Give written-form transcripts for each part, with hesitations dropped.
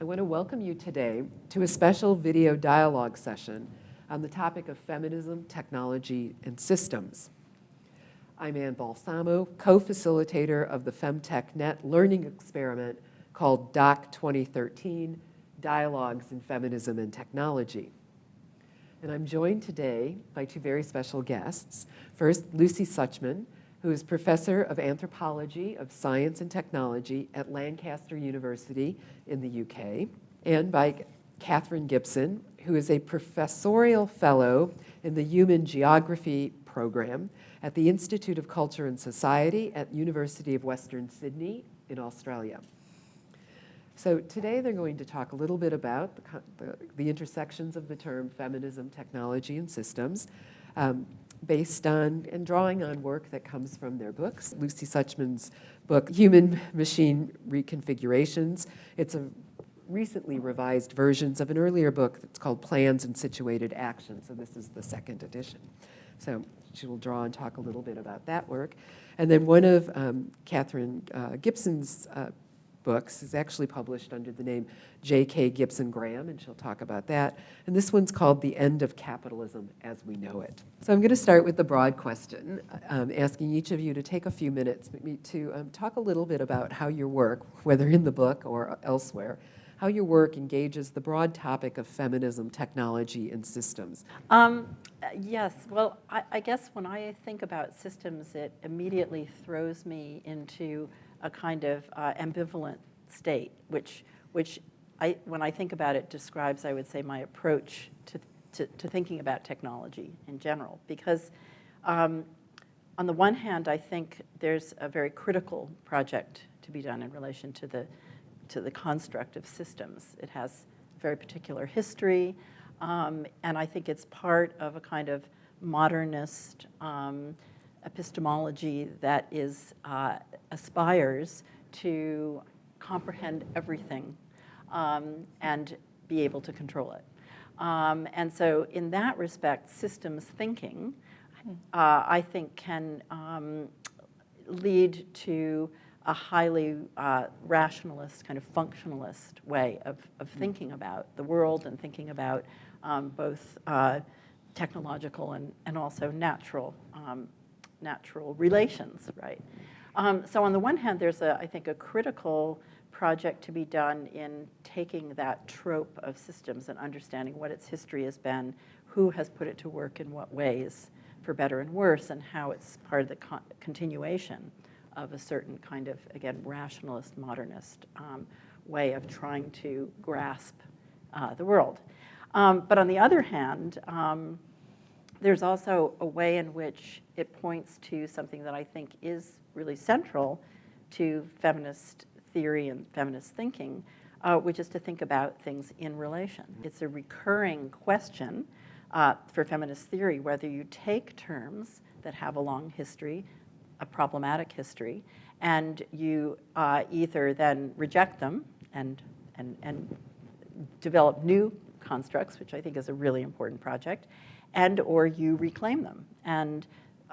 I want to welcome you today to a special video dialogue session on the topic of feminism, technology, and systems. I'm Ann Balsamo, co-facilitator of the FemTechNet learning experiment called DOC 2013, Dialogues in Feminism and Technology. And I'm joined today by two very special guests. First, Lucy Suchman, who is professor of anthropology of science and technology at Lancaster University in the UK, and by Katherine Gibson, who is a professorial fellow in the Human Geography program at the Institute of Culture and Society at University of Western Sydney in Australia. So today they're going to talk a little bit about the intersections of the term feminism, technology, and systems, based on and drawing on work that comes from their books. Lucy Suchman's book, Human-Machine Reconfigurations. It's a recently revised versions of an earlier book that's called Plans and Situated Action. So this is the second edition. So she will draw and talk a little bit about that work. And then one of Katherine Gibson's books is actually published under the name J.K. Gibson Graham, and she'll talk about that. And this one's called The End of Capitalism as We Know It. So I'm going to start with the broad question, asking each of you to take a few minutes to talk a little bit about how your work, whether in the book or elsewhere, how your work engages the broad topic of feminism, technology, and systems. Yes, well, I guess when I think about systems, it immediately throws me into a kind of ambivalent state, which when I think about it, describes, I would say, my approach to thinking about technology in general. Because on the one hand, I think there's a very critical project to be done in relation to the construct of systems. It has very particular history, and I think it's part of a kind of modernist epistemology that aspires to comprehend everything and be able to control it. And so in that respect, systems thinking, I think, can lead to a highly rationalist, kind of functionalist way of thinking about the world and thinking about both technological and also natural relations, right? So on the one hand, there's, I think, a critical project to be done in taking that trope of systems and understanding what its history has been, who has put it to work in what ways, for better and worse, and how it's part of the continuation of a certain kind of, again, rationalist, modernist way of trying to grasp the world. But on the other hand, there's also a way in which it points to something that I think is really central to feminist theory and feminist thinking, which is to think about things in relation. It's a recurring question for feminist theory, whether you take terms that have a long history, a problematic history, and you either then reject them and develop new constructs, which I think is a really important project, and or you reclaim them and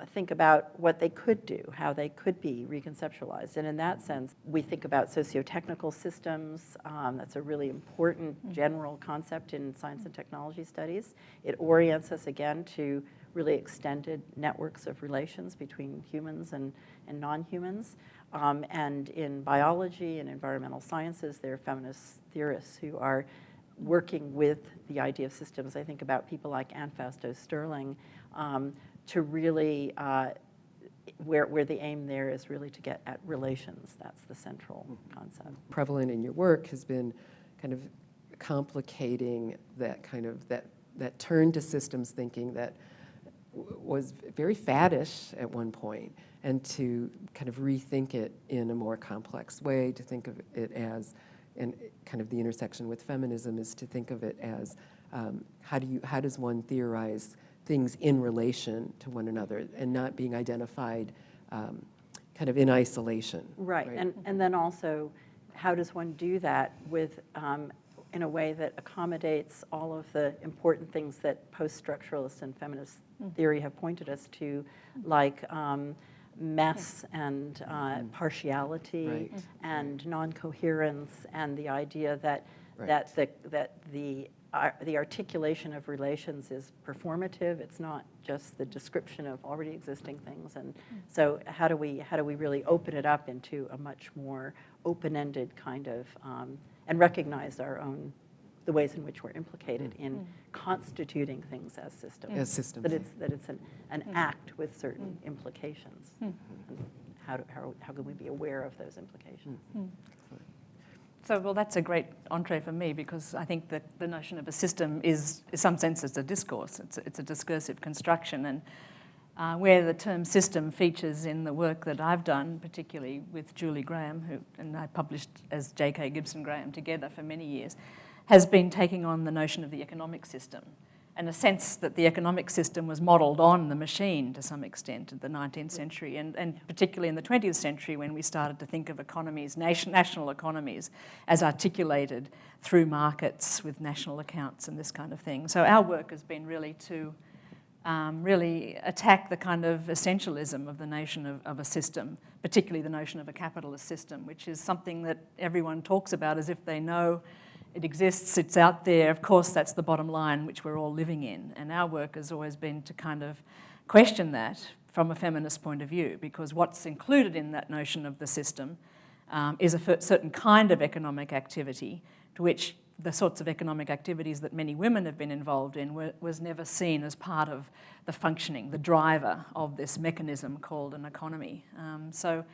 think about what they could do, how they could be reconceptualized. And in that sense, we think about socio-technical systems. That's a really important general concept in science and technology studies. It orients us, again, to really extended networks of relations between humans and non-humans. And in biology and environmental sciences, there are feminist theorists who are working with the idea of systems. I think about people like Anne Fausto Sterling, to really, where the aim there is really to get at relations. That's the central concept. Prevalent in your work has been kind of complicating that kind of, that turn to systems thinking that was very faddish at one point, and to kind of rethink it in a more complex way, to think of it as, and kind of the intersection with feminism is to think of it as how does one theorize things in relation to one another and not being identified kind of in isolation. Right. And then also, how does one do that with in a way that accommodates all of the important things that post-structuralist and feminist theory have pointed us to, like mess and partiality and non-coherence, and the idea that Right. that the articulation of relations is performative. It's not just the description of already existing things. And so how do we really open it up into a much more open-ended kind of, and recognize the ways in which we're implicated in constituting things as systems. As systems. That it's an act with certain implications. And how can we be aware of those implications? So, well, that's a great entree for me, because I think that the notion of a system is, in some sense, it's a discourse. It's a discursive construction. And where the term system features in the work that I've done, particularly with Julie Graham, who and I published as J.K. Gibson Graham together for many years, has been taking on the notion of the economic system, and a sense that the economic system was modelled on the machine to some extent in the 19th century, and particularly in the 20th century, when we started to think of economies, national economies, as articulated through markets with national accounts and this kind of thing. So our work has been really to really attack the kind of essentialism of the notion of a system, particularly the notion of a capitalist system, which is something that everyone talks about as if they know it exists, it's out there. Of course, that's the bottom line which we're all living in. And our work has always been to kind of question that from a feminist point of view, because what's included in that notion of the system is a certain kind of economic activity, to which the sorts of economic activities that many women have been involved in was never seen as part of the functioning, the driver of this mechanism called an economy. So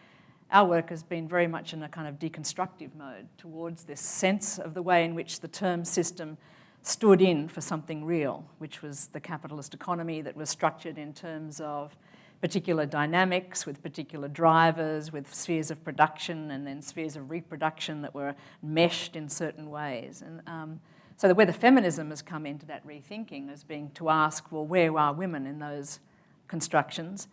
our work has been very much in a kind of deconstructive mode towards this sense of the way in which the term system stood in for something real, which was the capitalist economy that was structured in terms of particular dynamics with particular drivers, with spheres of production and then spheres of reproduction that were meshed in certain ways. And so where the feminism has come into that rethinking as being to ask, well, where are women in those constructions?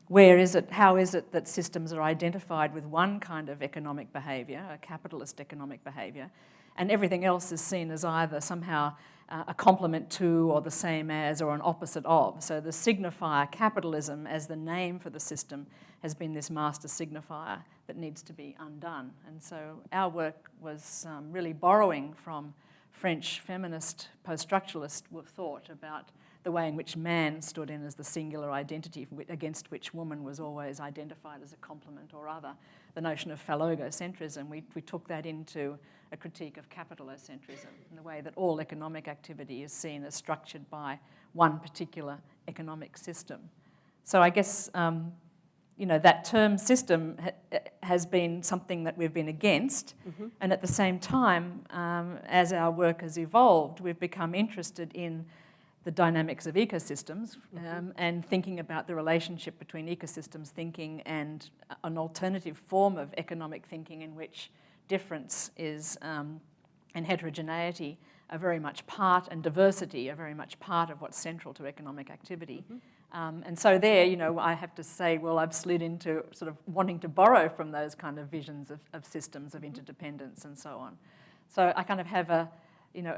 Where is it, how is it that systems are identified with one kind of economic behaviour, a capitalist economic behaviour, and everything else is seen as either somehow a complement to or the same as or an opposite of. So the signifier capitalism as the name for the system has been this master signifier that needs to be undone. And so our work was really borrowing from French feminist post-structuralist thought about the way in which man stood in as the singular identity against which woman was always identified as a complement or other. The notion of phallogocentrism, we took that into a critique of capitalocentrism, in the way that all economic activity is seen as structured by one particular economic system. So I guess that term system has been something that we've been against, and at the same time, as our work has evolved, we've become interested in the dynamics of ecosystems and thinking about the relationship between ecosystems thinking and an alternative form of economic thinking in which difference is and heterogeneity are very much part, and diversity are very much part of what's central to economic activity. And so there, I have to say, well, I've slid into sort of wanting to borrow from those kind of visions of systems of interdependence and so on. So I kind of have a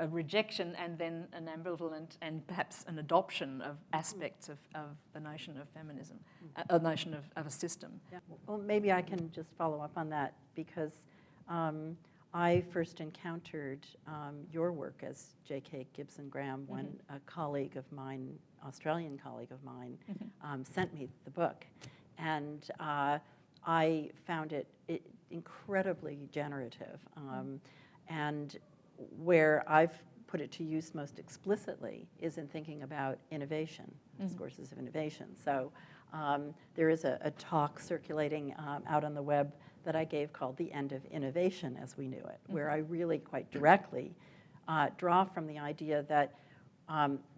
rejection and then an ambivalent and perhaps an adoption of aspects of the notion of feminism, a notion of a system. Yeah. Well, maybe I can just follow up on that, because I first encountered your work as J.K. Gibson Graham when a colleague of mine, Australian colleague of mine, sent me the book. And I found it incredibly generative. And where I've put it to use most explicitly is in thinking about innovation, discourses of innovation. So there is a talk circulating out on the web that I gave called The End of Innovation as We Knew It, where I really quite directly draw from the idea that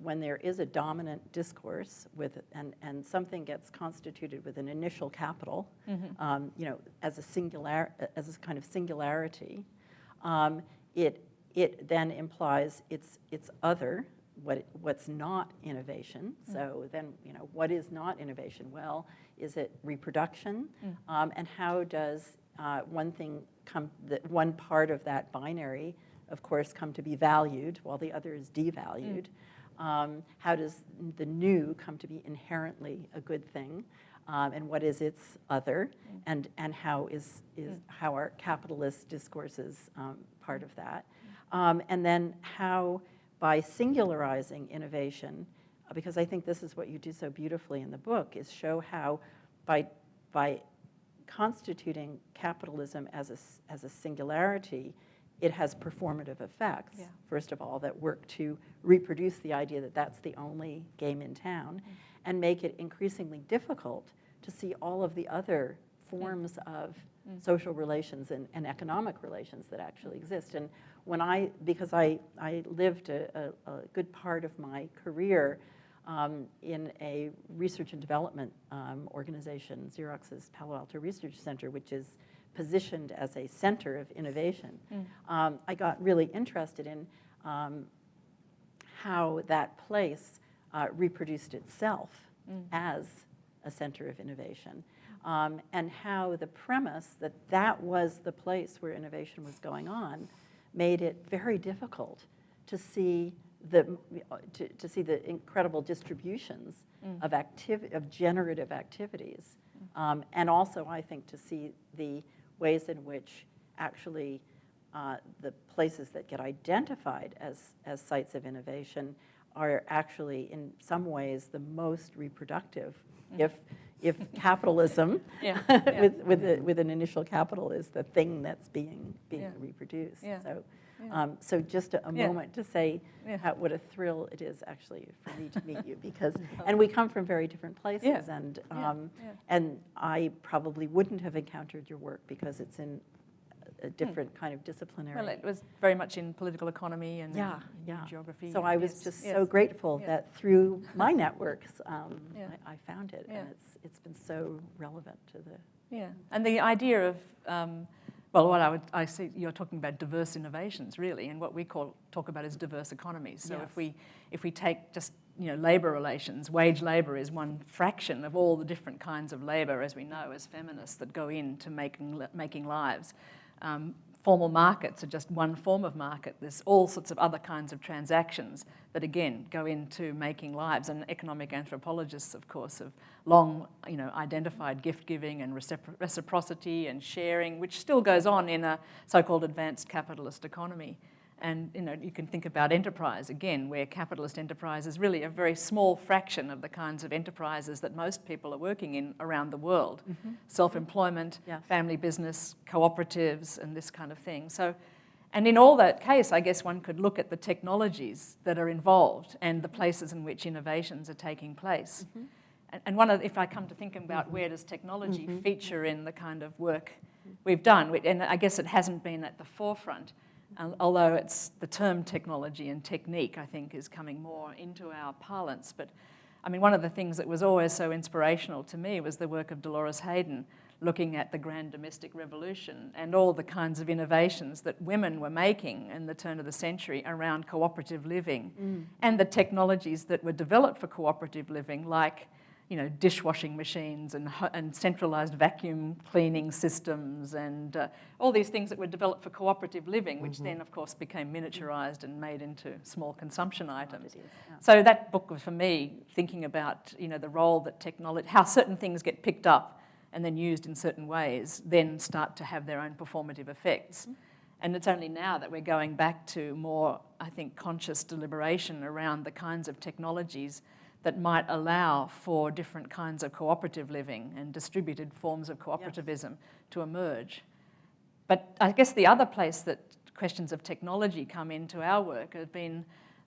when there is a dominant discourse and something gets constituted with an initial capital, as a kind of singularity, it then implies it's other, what's not innovation. So then, what is not innovation? Well, is it reproduction? And how does one part of that binary, of course, come to be valued while the other is devalued? How does the new come to be inherently a good thing? And what is its other? And how how are capitalist discourses part of that. And then how by singularizing innovation, because I think this is what you do so beautifully in the book, is show how by constituting capitalism as a singularity, it has performative effects, Yeah. first of all, that work to reproduce the idea that that's the only game in town, and make it increasingly difficult to see all of the other forms of social relations and economic relations that actually exist. And because I lived a good part of my career in a research and development organization, Xerox's Palo Alto Research Center, which is positioned as a center of innovation. I got really interested in how that place reproduced itself as a center of innovation, and how the premise that that was the place where innovation was going on made it very difficult to see to see the incredible distributions of generative activities, and also I think to see the ways in which actually the places that get identified as sites of innovation are actually in some ways the most reproductive. If capitalism with an initial capital is the thing that's being reproduced. So just a moment to say what a thrill it is actually for me to meet you, because and we come from very different places, and I probably wouldn't have encountered your work because it's in a different kind of disciplinary. Well, it was very much in political economy and geography. So I was just so grateful that through my networks, I found it, and it's been so relevant to the. And the idea of, well, I see you're talking about diverse innovations, really, and what we talk about is diverse economies. So if we take just labour relations, wage labour is one fraction of all the different kinds of labour, as we know, as feminists, that go into making lives. Formal markets are just one form of market. There's all sorts of other kinds of transactions that, again, go into making lives. And economic anthropologists, of course, have long, identified gift-giving and reciprocity and sharing, which still goes on in a so-called advanced capitalist economy. And you can think about enterprise, again, where capitalist enterprise is really a very small fraction of the kinds of enterprises that most people are working in around the world. Self-employment, family business, cooperatives, and this kind of thing. So, and in all that case, I guess one could look at the technologies that are involved and the places in which innovations are taking place. And if I come to think about where does technology feature in the kind of work we've done, and I guess it hasn't been at the forefront, although it's the term technology and technique, I think, is coming more into our parlance. But I mean, one of the things that was always so inspirational to me was the work of Dolores Hayden, looking at the Grand Domestic Revolution and all the kinds of innovations that women were making in the turn of the century around cooperative living, and the technologies that were developed for cooperative living, like dishwashing machines and centralised vacuum cleaning systems and all these things that were developed for cooperative living, which then, of course, became miniaturised and made into small consumption items. So that book was, for me, thinking about the role that technology, how certain things get picked up and then used in certain ways, then start to have their own performative effects. And it's only now that we're going back to more, I think, conscious deliberation around the kinds of technologies that might allow for different kinds of cooperative living and distributed forms of cooperativism to emerge. But I guess the other place that questions of technology come into our work have been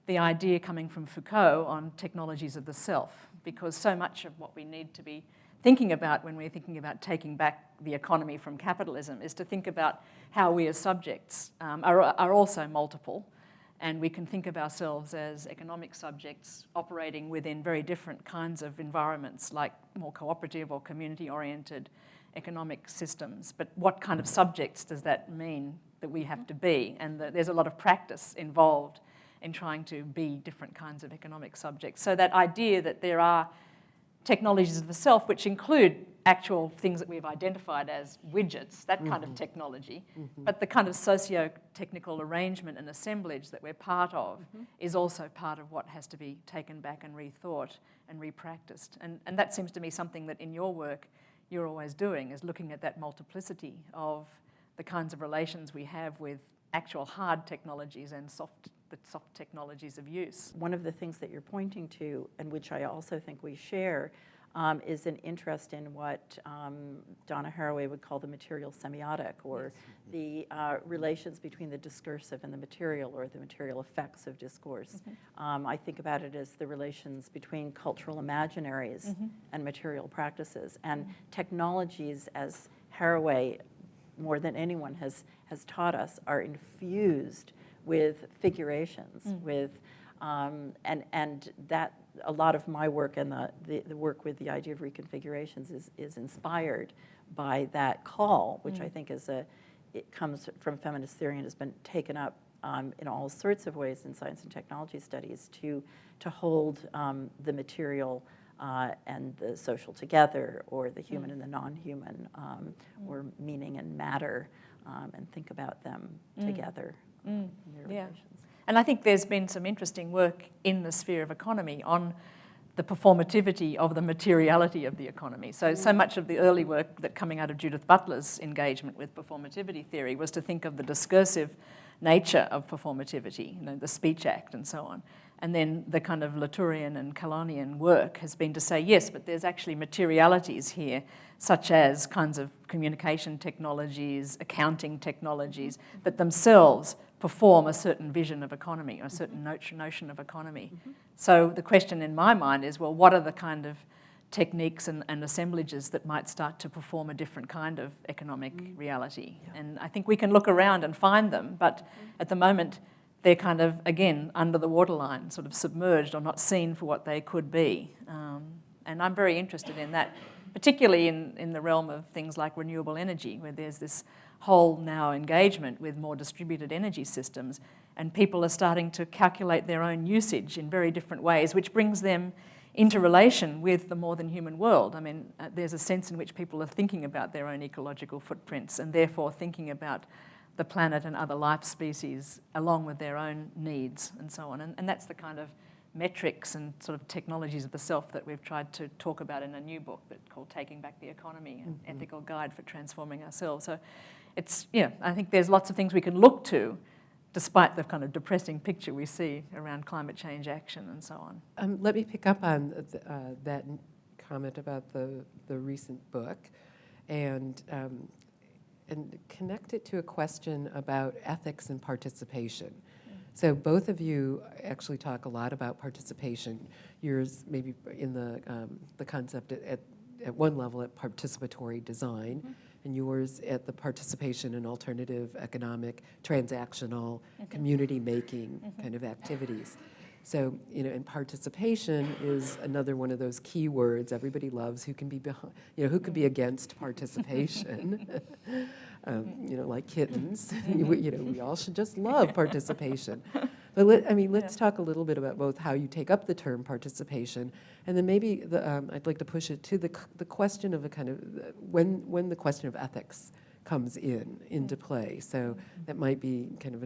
the idea coming from Foucault on technologies of the self, because so much of what we need to be thinking about when we're thinking about taking back the economy from capitalism is to think about how we as subjects are also multiple. And we can think of ourselves as economic subjects operating within very different kinds of environments, like more cooperative or community-oriented economic systems. But what kind of subjects does that mean that we have to be? And there's a lot of practice involved in trying to be different kinds of economic subjects. So that idea that there are technologies of the self, which include actual things that we've identified as widgets, that kind of technology, but the kind of socio-technical arrangement and assemblage that we're part of is also part of what has to be taken back and rethought and repracticed. And that seems to me something that in your work you're always doing, is looking at that multiplicity of the kinds of relations we have with actual hard technologies and the soft technologies of use. One of the things that you're pointing to, and which I also think we share, is an interest in what Donna Haraway would call the material semiotic, or the relations between the discursive and the material, or the material effects of discourse. I think about it as the relations between cultural imaginaries and material practices. And technologies, as Haraway, more than anyone has taught us, are infused with figurations, with and that a lot of my work and the work with the idea of reconfigurations is inspired by that call, which I think it comes from feminist theory and has been taken up in all sorts of ways in science and technology studies to hold the material and the social together, or the human and the non-human, or meaning and matter, and think about them together in their relations. And I think there's been some interesting work in the sphere of economy on the performativity of the materiality of the economy. So much of the early work that coming out of Judith Butler's engagement with performativity theory was to think of the discursive nature of performativity, the speech act and so on. And then the kind of Latourian and Kalanian work has been to say, yes, but there's actually materialities here, such as kinds of communication technologies, accounting technologies, that themselves perform a certain vision of economy, or a certain notion of economy. So the question in my mind is, well, what are the kind of techniques and assemblages that might start to perform a different kind of economic reality? And I think we can look around and find them, but at the moment, they're kind of, again, under the waterline, sort of submerged or not seen for what they could be. And I'm very interested in that, particularly in the realm of things like renewable energy, where there's this whole now engagement with more distributed energy systems, and people are starting to calculate their own usage in very different ways, which brings them into relation with the more than human world. I mean, there's a sense in which people are thinking about their own ecological footprints, and therefore thinking about the planet and other life species along with their own needs and so on. And that's the kind of metrics and sort of technologies of the self that we've tried to talk about in a new book called Taking Back the Economy, an ethical guide for transforming ourselves. So it's, I think there's lots of things we can look to, despite the kind of depressing picture we see around climate change action and so on. Let me pick up on that comment about the recent book and connect it to a question about ethics and participation. So both of you actually talk a lot about participation. Yours maybe in the concept at one level at participatory design, and yours at the participation in alternative economic, transactional, community making kind of activities. So, and participation is another one of those key words everybody loves. Who can be behind, who could be against participation? Like kittens. We all should just love participation. But let's talk a little bit about both how you take up the term participation, and then maybe I'd like to push it to the question of a kind of when the question of ethics comes into play. So that might be kind of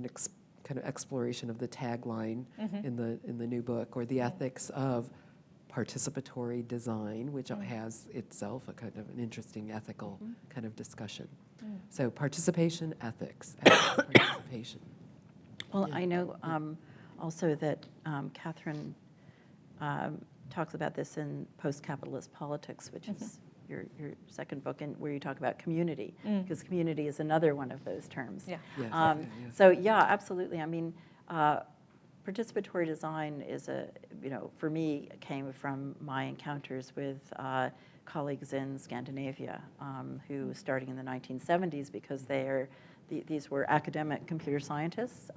kind of exploration of the tagline in the new book, or the ethics of participatory design, which has itself a kind of an interesting ethical kind of discussion. So participation, ethics, participation. Well, I know also that Catherine talks about this in Post-Capitalist Politics, which is your second book, and where you talk about community, because community is another one of those terms. Yeah. Yes. So yeah, absolutely. I mean, participatory design is for me, came from my encounters with colleagues in Scandinavia who, starting in the 1970s, because these were academic computer scientists,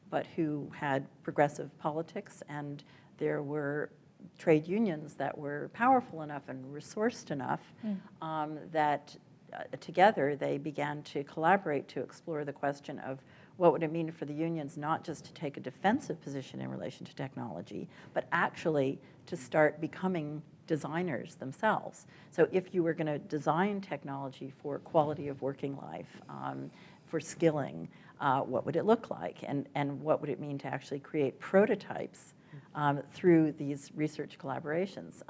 but who had progressive politics, and there were trade unions that were powerful enough and resourced enough that together they began to collaborate to explore the question of what would it mean for the unions not just to take a defensive position in relation to technology, but actually to start becoming designers themselves. So if you were going to design technology for quality of working life, for skilling, what would it look like? And what would it mean to actually create prototypes through these research collaborations?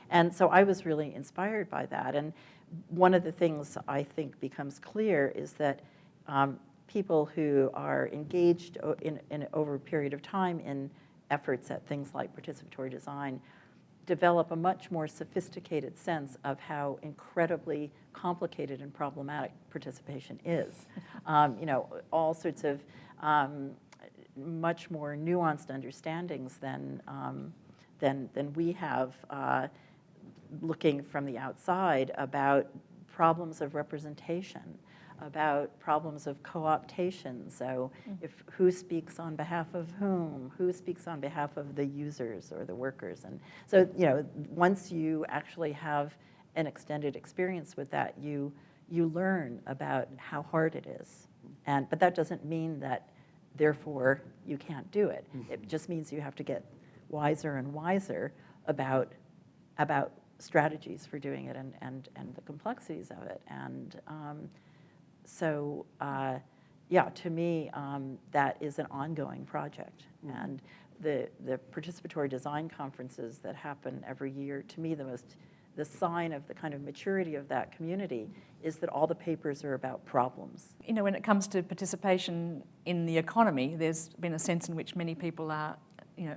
And so I was really inspired by that. And one of the things I think becomes clear is that people who are engaged over a period of time in efforts at things like participatory design develop a much more sophisticated sense of how incredibly complicated and problematic participation is. All sorts of much more nuanced understandings than we have looking from the outside about problems of representation, about problems of co-optation. So who speaks on behalf of whom, who speaks on behalf of the users or the workers. And so, once you actually have an extended experience with that, you learn about how hard it is. But that doesn't mean that, therefore, you can't do it. It just means you have to get wiser and wiser about strategies for doing it and the complexities of it. And so, to me, that is an ongoing project. And the participatory design conferences that happen every year, to me, the sign of the kind of maturity of that community is that all the papers are about problems. When it comes to participation in the economy, there's been a sense in which many people are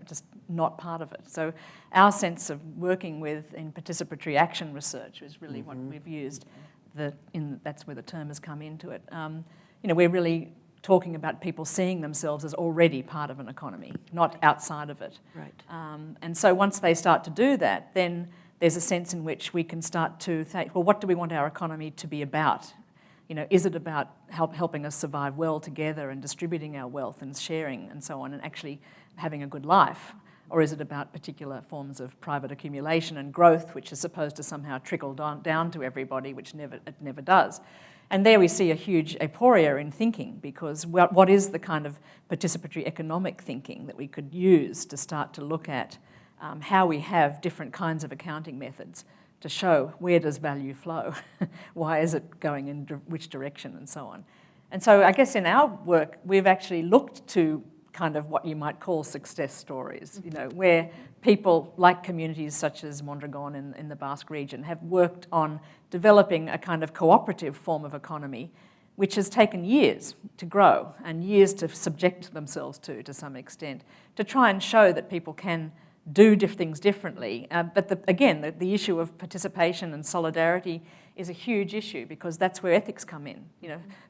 just not part of it. So our sense of working in participatory action research is really what we've used. That's where the term has come into it. We're really talking about people seeing themselves as already part of an economy, not outside of it. Right. And so once they start to do that, then there's a sense in which we can start to think, well, what do we want our economy to be about? Is it about helping us survive well together and distributing our wealth and sharing and so on and actually having a good life? Or is it about particular forms of private accumulation and growth, which is supposed to somehow trickle down to everybody, which it never does? And there we see a huge aporia in thinking, because what is the kind of participatory economic thinking that we could use to start to look at how we have different kinds of accounting methods to show where does value flow, why is it going in which direction, and so on. And so I guess in our work, we've actually looked to kind of what you might call success stories, where people like communities such as Mondragon in the Basque region have worked on developing a kind of cooperative form of economy, which has taken years to grow and years to subject themselves to some extent, to try and show that people can do things differently. But the issue of participation and solidarity is a huge issue, because that's where ethics come in.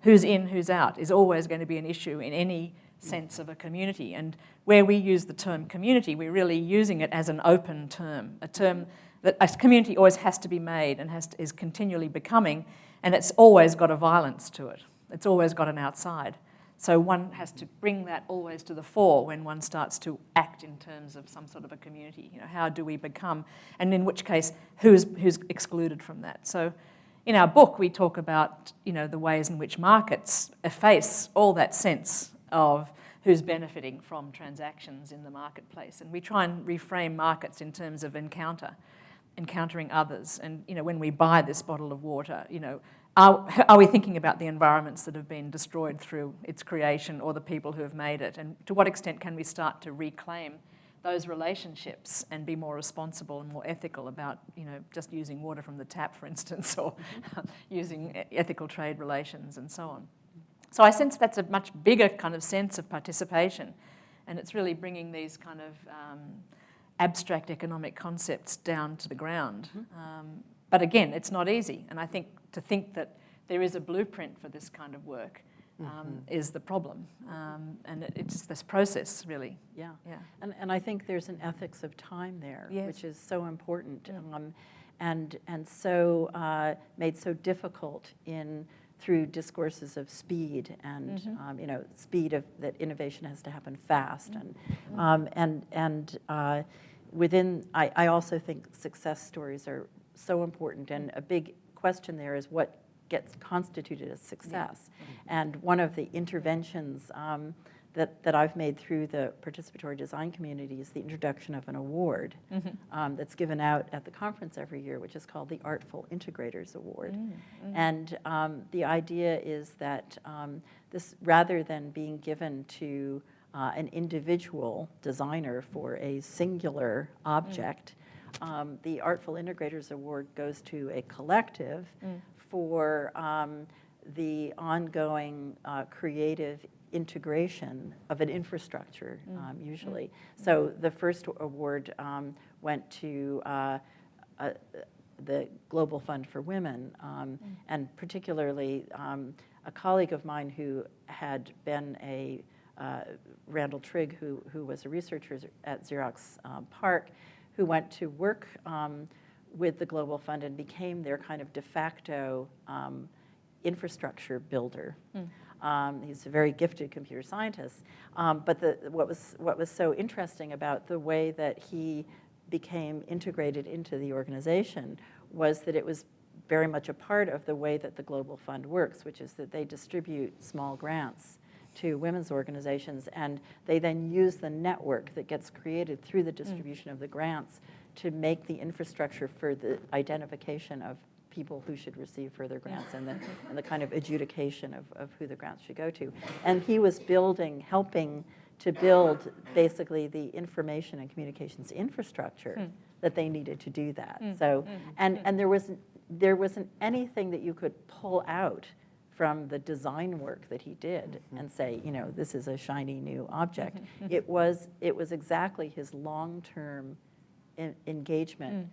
Who's in, who's out is always going to be an issue in any sense of a community. And where we use the term community, we're really using it as an open term, a term that a community always has to be made and is continually becoming, and it's always got a violence to it. It's always got an outside. So one has to bring that always to the fore when one starts to act in terms of some sort of a community. How do we become, and in which case, who's excluded from that? So in our book, we talk about the ways in which markets efface all that sense of who's benefiting from transactions in the marketplace. And we try and reframe markets in terms of encountering others. And when we buy this bottle of water, are we thinking about the environments that have been destroyed through its creation, or the people who have made it? And to what extent can we start to reclaim those relationships and be more responsible and more ethical about, just using water from the tap, for instance, or using ethical trade relations and so on. So I sense that's a much bigger kind of sense of participation, and it's really bringing these kind of abstract economic concepts down to the ground. But again, it's not easy, and I think to think that there is a blueprint for this kind of work is the problem, and it's this process, really. Yeah. And I think there's an ethics of time there, Yes. which is so important, and so made so difficult through discourses of speed and speed of that innovation has to happen fast, and within I also think success stories are so important, and a big question there is what gets constituted as success. And one of the interventions that I've made through the participatory design community is the introduction of an award that's given out at the conference every year, which is called the Artful Integrators Award. And the idea is that this, rather than being given to an individual designer for a singular object, the Artful Integrators Award goes to a collective for the ongoing creative integration of an infrastructure, usually. So the first award went to the Global Fund for Women, and particularly a colleague of mine who had been a Randall Trigg, who was a researcher at Xerox PARC, who went to work with the Global Fund and became their kind of de facto infrastructure builder. He's a very gifted computer scientist. But what was so interesting about the way that he became integrated into the organization was that it was very much a part of the way that the Global Fund works, which is that they distribute small grants to women's organizations, and they then use the network that gets created through the distribution of the grants to make the infrastructure for the identification of people who should receive further grants and the kind of adjudication of who the grants should go to. And he was helping to build basically the information and communications infrastructure that they needed to do that. So, and there wasn't anything that you could pull out from the design work that he did and say, you know, this is a shiny new object. It was exactly his long-term engagement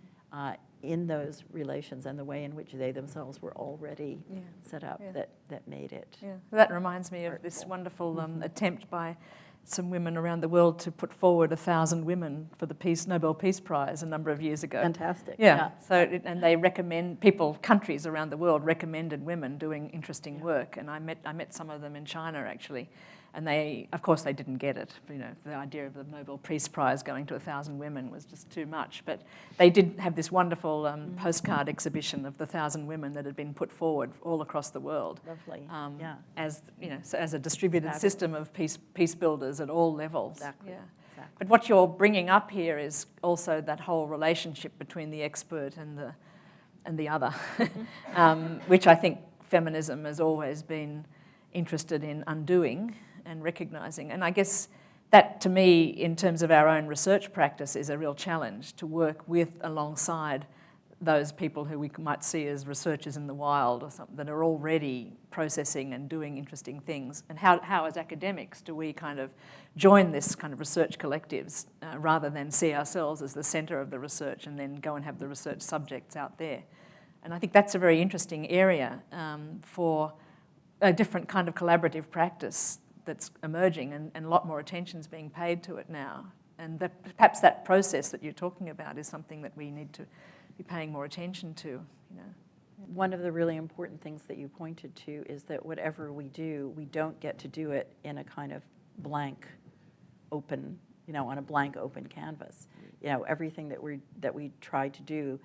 in those relations and the way in which they themselves were already set up that made it. Yeah, that reminds me of this wonderful attempt by some women around the world to put forward 1,000 women for the Nobel Peace Prize a number of years ago. Fantastic. Yeah. So, and they recommend countries around the world recommended women doing interesting work, and I met some of them in China actually, and of course they didn't get it. You know, the idea of the Nobel Peace Prize going to 1,000 women was just too much. But they did have this wonderful postcard exhibition of the 1,000 women that had been put forward all across the world. Lovely. As you know, so as a distributed system of peace builders at all levels. Exactly. Yeah. Exactly. But what you're bringing up here is also that whole relationship between the expert and the other, which I think feminism has always been interested in undoing and recognising. And I guess that, to me, in terms of our own research practice, is a real challenge to work with alongside those people who we might see as researchers in the wild or something that are already processing and doing interesting things. And how as academics, do we kind of join this kind of research collectives rather than see ourselves as the centre of the research and then go and have the research subjects out there? And I think that's a very interesting area for a different kind of collaborative practice that's emerging, and a lot more attention's being paid to it now. And perhaps that process that you're talking about is something that we need to be paying more attention to. You know. One of the really important things that you pointed to is that whatever we do, we don't get to do it in a kind of blank, open, on a blank, open canvas. Everything that we try to do,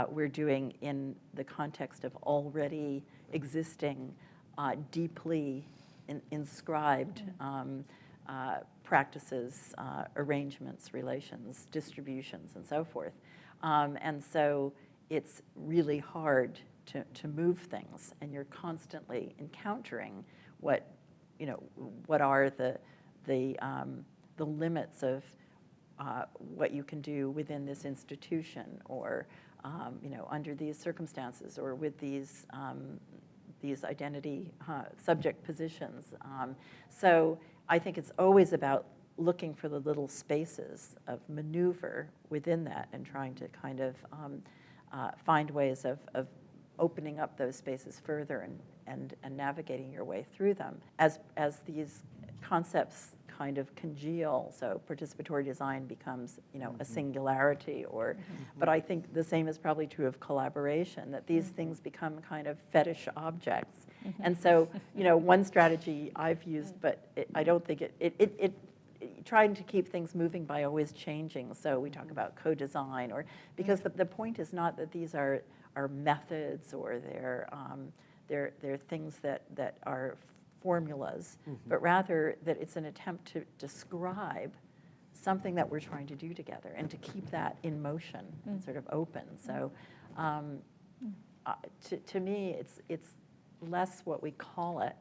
we're doing in the context of already existing, deeply inscribed practices, arrangements, relations, distributions, and so forth. And so it's really hard to move things, and you're constantly encountering what are the limits of what you can do within this institution, or under these circumstances, or with these identity subject positions. So I think it's always about looking for the little spaces of maneuver within that and trying to kind of find ways of opening up those spaces further and navigating your way through them. As these concepts kind of congeal, so participatory design becomes a singularity, but I think the same is probably true of collaboration, that these things become kind of fetish objects. And so one strategy I've used, but I don't think it trying to keep things moving by always changing. So we talk about co-design, because the point is not that these are methods, or they're things that are formulas, but rather that it's an attempt to describe something that we're trying to do together and to keep that in motion and sort of open. So to me, it's less what we call it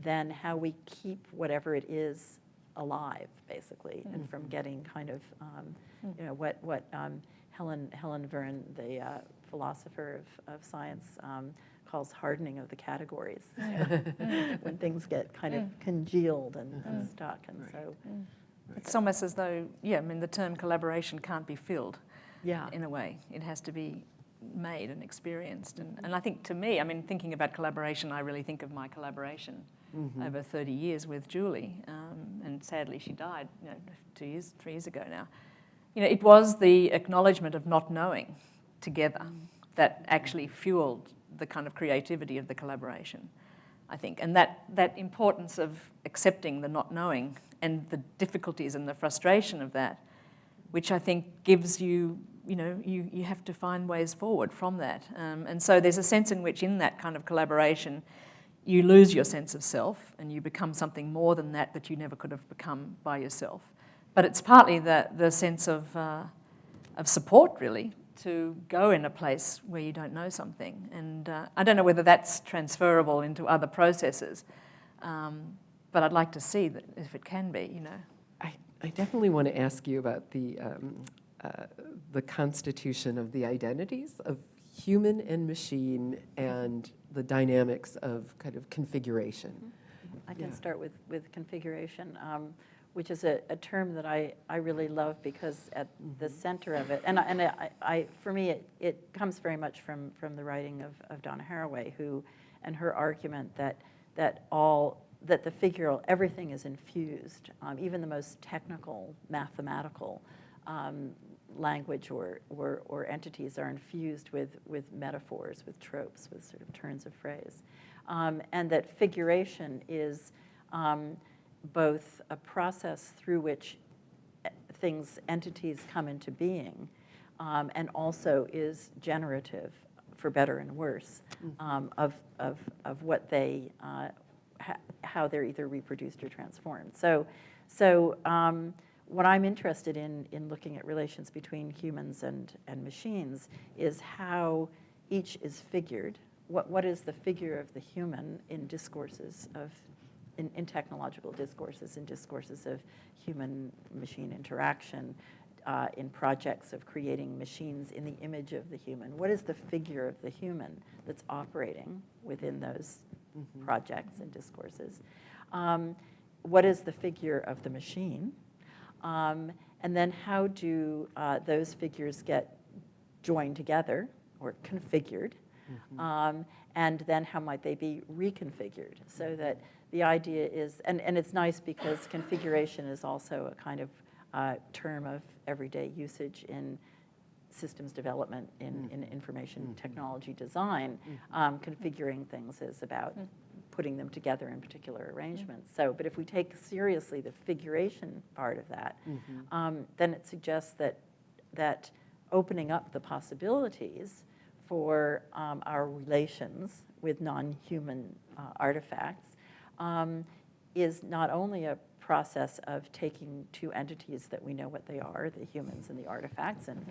than how we keep whatever it is alive, basically, and from getting kind of, what Helen Verne, the philosopher of science, calls hardening of the categories, when things get kind of congealed and stuck. And so, It's almost as though, I mean, the term collaboration can't be filled yeah. in a way. It has to be made and experienced. And I think to me, I mean, thinking about collaboration, I really think of my collaboration over 30 years with Julie. And sadly, she died 3 years ago now. It was the acknowledgement of not knowing together that actually fueled the kind of creativity of the collaboration, I think. And that importance of accepting the not knowing and the difficulties and the frustration of that, which I think gives you, you have to find ways forward from that. And so there's a sense in which in that kind of collaboration, you lose your sense of self and you become something more than that you never could have become by yourself. But it's partly the sense of support, really, to go in a place where you don't know something. And I don't know whether that's transferable into other processes, but I'd like to see that if it can be, I definitely want to ask you about the constitution of the identities of human and machine and the dynamics of kind of configuration. I can start with configuration, which is a term that I really love, because at the center of it, and I for me, it comes very much from the writing of Donna Haraway, and her argument that the figural, everything is infused, even the most technical, mathematical language or entities are infused with metaphors, with tropes, with sort of turns of phrase, and that figuration is both a process through which entities come into being, and also is generative, for better and worse, of what they, how they're either reproduced or transformed. So what I'm interested in looking at relations between humans and machines is how each is figured. What is the figure of the human in discourses of in technological discourses, in discourses of human-machine interaction, in projects of creating machines in the image of the human? What is the figure of the human that's operating within those projects and discourses? What is the figure of the machine? And then how do those figures get joined together or configured? And then how might they be reconfigured, so that the idea is, and it's nice because configuration is also a kind of term of everyday usage in systems development, in information technology design. Configuring things is about putting them together in particular arrangements. So, but if we take seriously the figuration part of that, then it suggests that opening up the possibilities for our relations with non-human artifacts is not only a process of taking two entities that we know what they are, the humans and the artifacts, and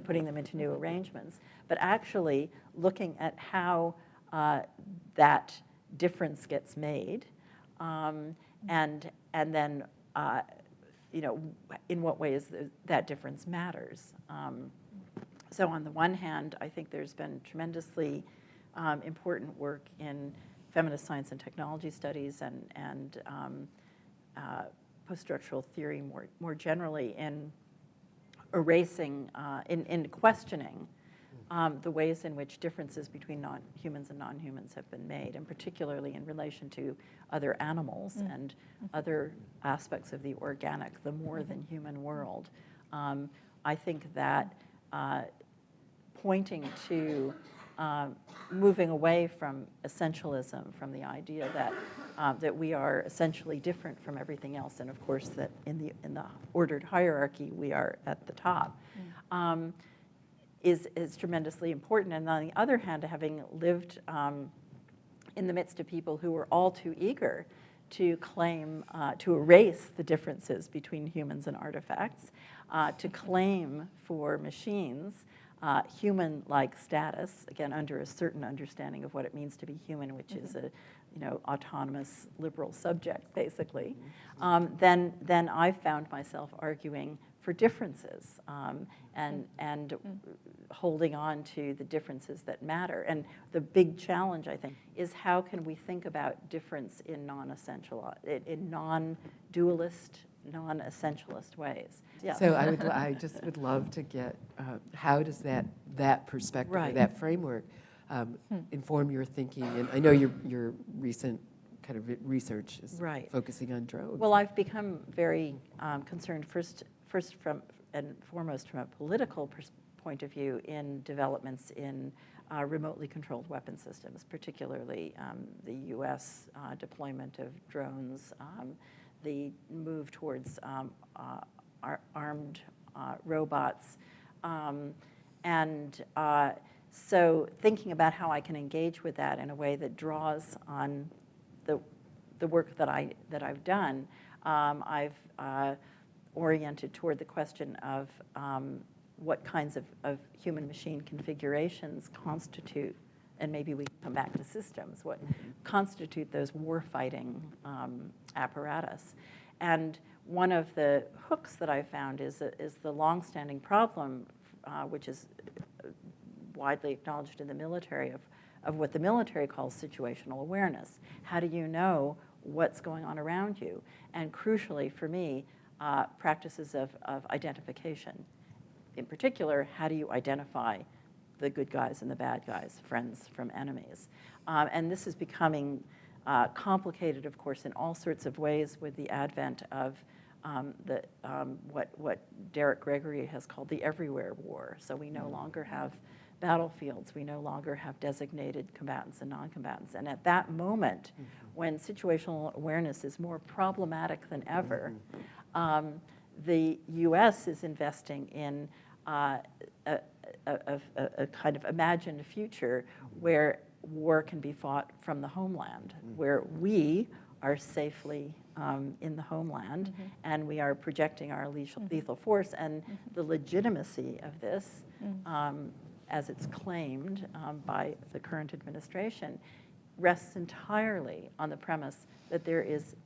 putting them into new arrangements, but actually looking at how that difference gets made, and then in what ways that difference matters. So on the one hand, I think there's been tremendously important work in feminist science and technology studies and post-structural theory more generally in erasing, in questioning the ways in which differences between humans and non-humans have been made, and particularly in relation to other animals and other aspects of the organic, the more than human world. I think that pointing to moving away from essentialism, from the idea that we are essentially different from everything else, and of course that in the ordered hierarchy we are at the top, is tremendously important. And on the other hand, having lived in the midst of people who were all too eager to claim, to erase the differences between humans and artifacts, to claim for machines human-like status, again, under a certain understanding of what it means to be human, which is a autonomous liberal subject, basically, then I found myself arguing for differences, and holding on to the differences that matter. And the big challenge, I think, is how can we think about difference in non-essential, in non-dualist, non-essentialist ways. Yeah. So I just would love to get, how does that perspective, or Right. that framework inform your thinking? And I know your recent kind of research is Right. focusing on drones. Well, I've become very concerned first from and foremost from a political point of view in developments in remotely controlled weapon systems, particularly the U.S. Deployment of drones, the move towards armed robots, and so thinking about how I can engage with that in a way that draws on the work that I've done, I've oriented toward the question of what kinds of human-machine configurations constitute, and maybe we come back to systems, what constitute those war-fighting apparatus. And one of the hooks that I found is the long-standing problem, which is widely acknowledged in the military, of what the military calls situational awareness. How do you know what's going on around you? And crucially for me, practices of identification. In particular, how do you identify the good guys and the bad guys, friends from enemies? And this is becoming complicated, of course, in all sorts of ways with the advent of what Derek Gregory has called the everywhere war. So we no longer have battlefields. We no longer have designated combatants and non-combatants. And at that moment, when situational awareness is more problematic than ever, the U.S. is investing in a kind of imagined future where war can be fought from the homeland, where we are safely in the homeland, and we are projecting our lethal force. And the legitimacy of this, as it's claimed by the current administration, rests entirely on the premise that there is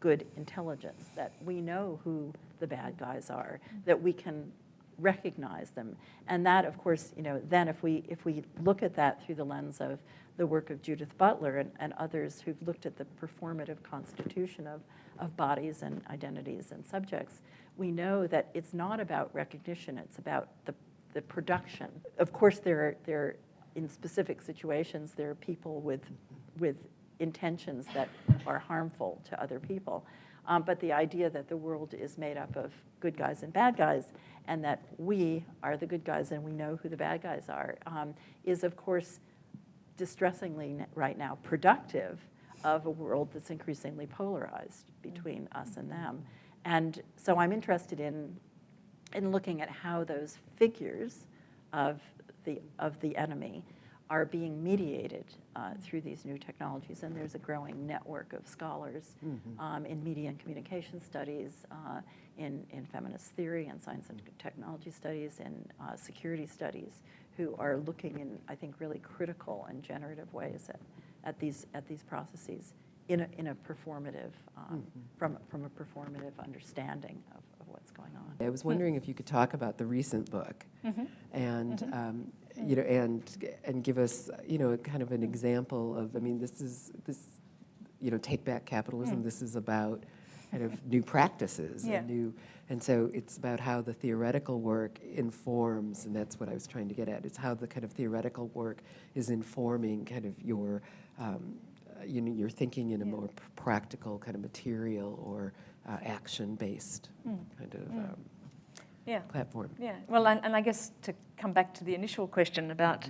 good intelligence, that we know who the bad guys are, that we can recognize them. And that, of course, then if we look at that through the lens of the work of Judith Butler and others who've looked at the performative constitution of bodies and identities and subjects, we know that it's not about recognition, it's about the production. Of course, there are in specific situations, there are people with intentions that are harmful to other people. But the idea that the world is made up of good guys and bad guys, and that we are the good guys and we know who the bad guys are, is, of course, distressingly right now productive of a world that's increasingly polarized between us and them. And so I'm interested in looking at how those figures of the enemy are being mediated through these new technologies. And there's a growing network of scholars in media and communication studies, in feminist theory and science and technology studies, and security studies, who are looking in, I think, really critical and generative ways at these processes in a performative, from a performative understanding of what's going on. I was wondering if you could talk about the recent book, and and give us kind of an example of. I mean, this Take Back Capitalism. This is about kind of new practices and so it's about how the theoretical work informs, and that's what I was trying to get at. It's how the kind of theoretical work is informing kind of your your thinking in a more practical kind of material or action-based kind of platform. Yeah, well, and I guess to come back to the initial question about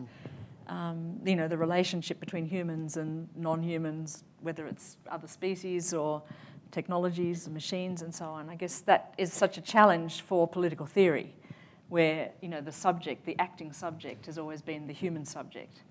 the relationship between humans and non-humans, whether it's other species or technologies, machines, and so on. I guess that is such a challenge for political theory, where the subject, the acting subject, has always been the human subject.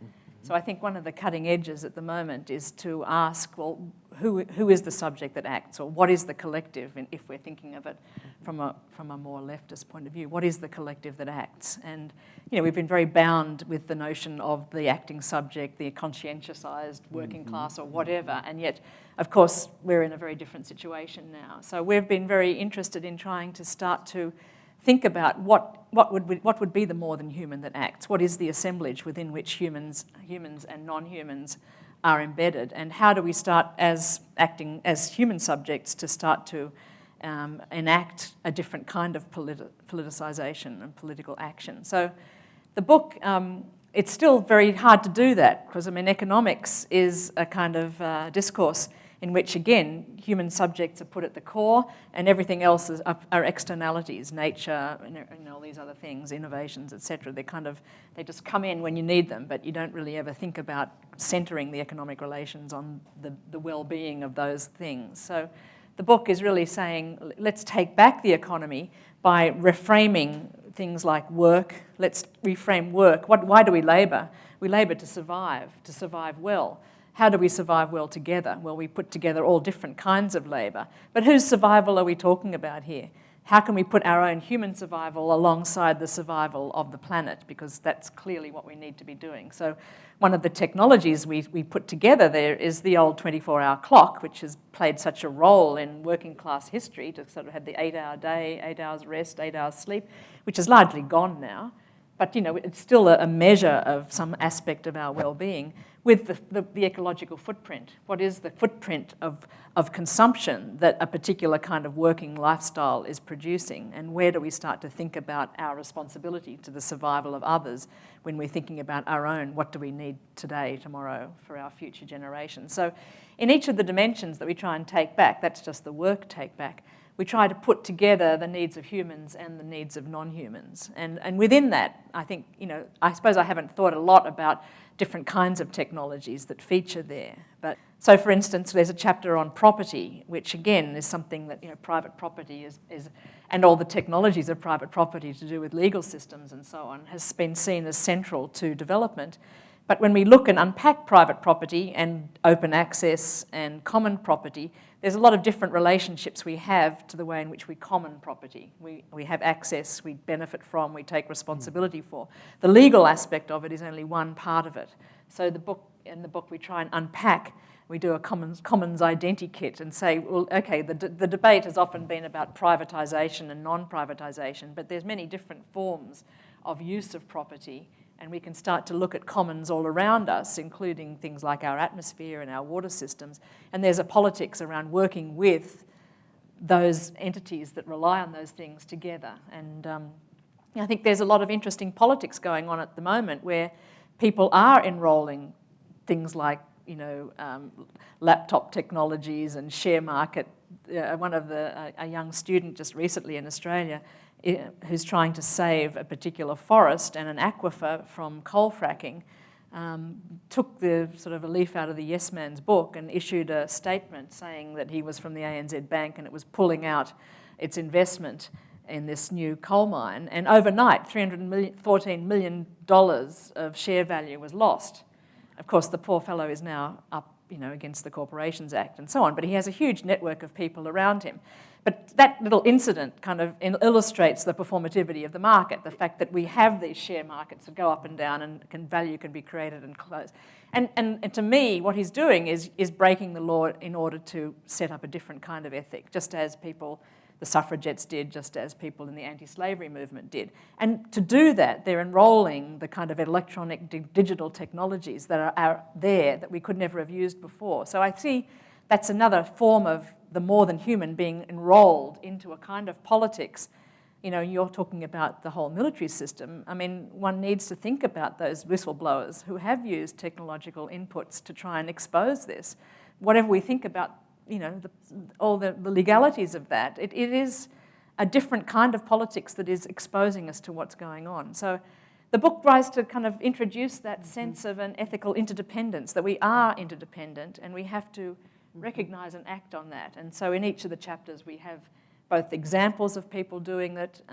So I think one of the cutting edges at the moment is to ask, well, who is the subject that acts, or what is the collective? And if we're thinking of it from a more leftist point of view, what is the collective that acts? And we've been very bound with the notion of the acting subject, the conscientiousized working class, or whatever. And yet, of course, we're in a very different situation now. So we've been very interested in trying to start to think about what would be the more than human that acts. What is the assemblage within which humans and non-humans are embedded, and how do we start as acting as human subjects to start to enact a different kind of politicization and political action. So the book, it's still very hard to do that because, I mean, economics is a kind of discourse in which, again, human subjects are put at the core and everything else are externalities, nature, and all these other things, innovations, etc. They just come in when you need them, but you don't really ever think about centering the economic relations on the well-being of those things. So the book is really saying, let's take back the economy by reframing things like work. Let's reframe work. Why do we labour? We labour to survive well. How do we survive well together? Well, we put together all different kinds of labour. But whose survival are we talking about here? How can we put our own human survival alongside the survival of the planet? Because that's clearly what we need to be doing. So one of the technologies we put together there is the old 24-hour clock, which has played such a role in working class history to sort of have the 8-hour day, 8 hours rest, 8 hours sleep, which is largely gone now. But, you know, it's still a measure of some aspect of our well-being with the ecological footprint. What is the footprint of consumption that a particular kind of working lifestyle is producing? And where do we start to think about our responsibility to the survival of others when we're thinking about our own, what do we need today, tomorrow, for our future generations? So in each of the dimensions that we try and take back, that's just the work take back, we try to put together the needs of humans and the needs of non-humans. And within that, I think, you know, I suppose I haven't thought a lot about different kinds of technologies that feature there. But so, for instance, there's a chapter on property, which again is something that, you know, private property is and all the technologies of private property to do with legal systems and so on, has been seen as central to development. But when we look and unpack private property and open access and common property, there's a lot of different relationships we have to the way in which we common property. We have access, we benefit from, we take responsibility for. The legal aspect of it is only one part of it. So in the book we try and unpack, we do a commons identikit and say, well, okay, the debate has often been about privatisation and non-privatisation, but there's many different forms of use of property, and we can start to look at commons all around us, including things like our atmosphere and our water systems. And there's a politics around working with those entities that rely on those things together. And I think there's a lot of interesting politics going on at the moment where people are enrolling things like, you know, laptop technologies and share market. A young student just recently in Australia who's trying to save a particular forest and an aquifer from coal fracking, took the sort of a leaf out of the Yes Man's book and issued a statement saying that he was from the ANZ Bank and it was pulling out its investment in this new coal mine. And overnight, $14 million of share value was lost. Of course, the poor fellow is now up, you know, against the Corporations Act and so on, but he has a huge network of people around him. But that little incident kind of illustrates the performativity of the market, the fact that we have these share markets that go up and down and value can be created and closed. And to me, what he's doing is breaking the law in order to set up a different kind of ethic, just as the suffragettes did, just as people in the anti-slavery movement did. And to do that, they're enrolling the kind of electronic digital technologies that are there that we could never have used before. So I see that's another form of the more than human being enrolled into a kind of politics. You know, you're talking about the whole military system. I mean, one needs to think about those whistleblowers who have used technological inputs to try and expose this. Whatever we think about, you know, all the legalities of that, it is a different kind of politics that is exposing us to what's going on. So the book tries to kind of introduce that sense of an ethical interdependence, that we are interdependent and we have to recognise and act on that. And so in each of the chapters we have both examples of people doing it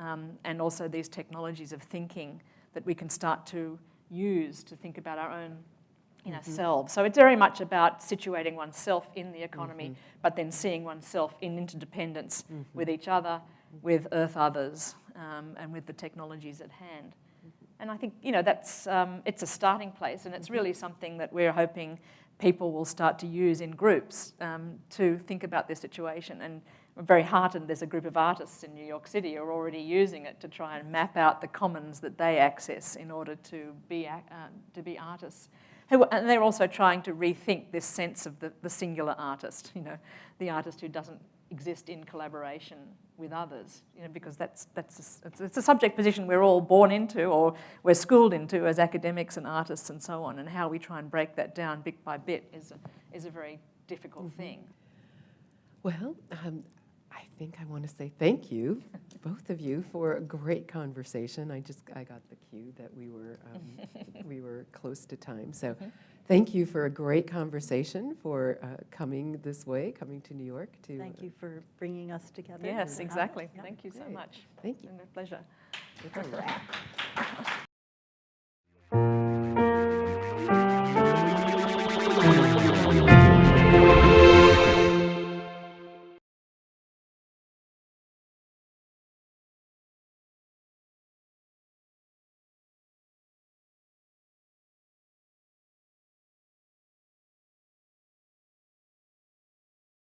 and also these technologies of thinking that we can start to use to think about our own selves. So it's very much about situating oneself in the economy, but then seeing oneself in interdependence with each other, with Earth others, and with the technologies at hand. And I think, you know, that's it's a starting place, and it's really something that we're hoping people will start to use in groups to think about their situation I'm very heartened there's a group of artists in New York City who are already using it to try and map out the commons that they access in order to be artists. And they're also trying to rethink this sense of the singular artist, the artist who doesn't exist in collaboration with others, because it's a subject position we're all born into or we're schooled into as academics and artists and so on, and how we try and break that down bit by bit is a very difficult thing. Well, I think I want to say thank you, both of you, for a great conversation. I got the cue that we were close to time. So thank you for a great conversation, for coming this way, coming to New York. Thank you for bringing us together. Yes, exactly. Yeah. Thank you so Great. much. Thank you. It's been a pleasure. It's a wrap.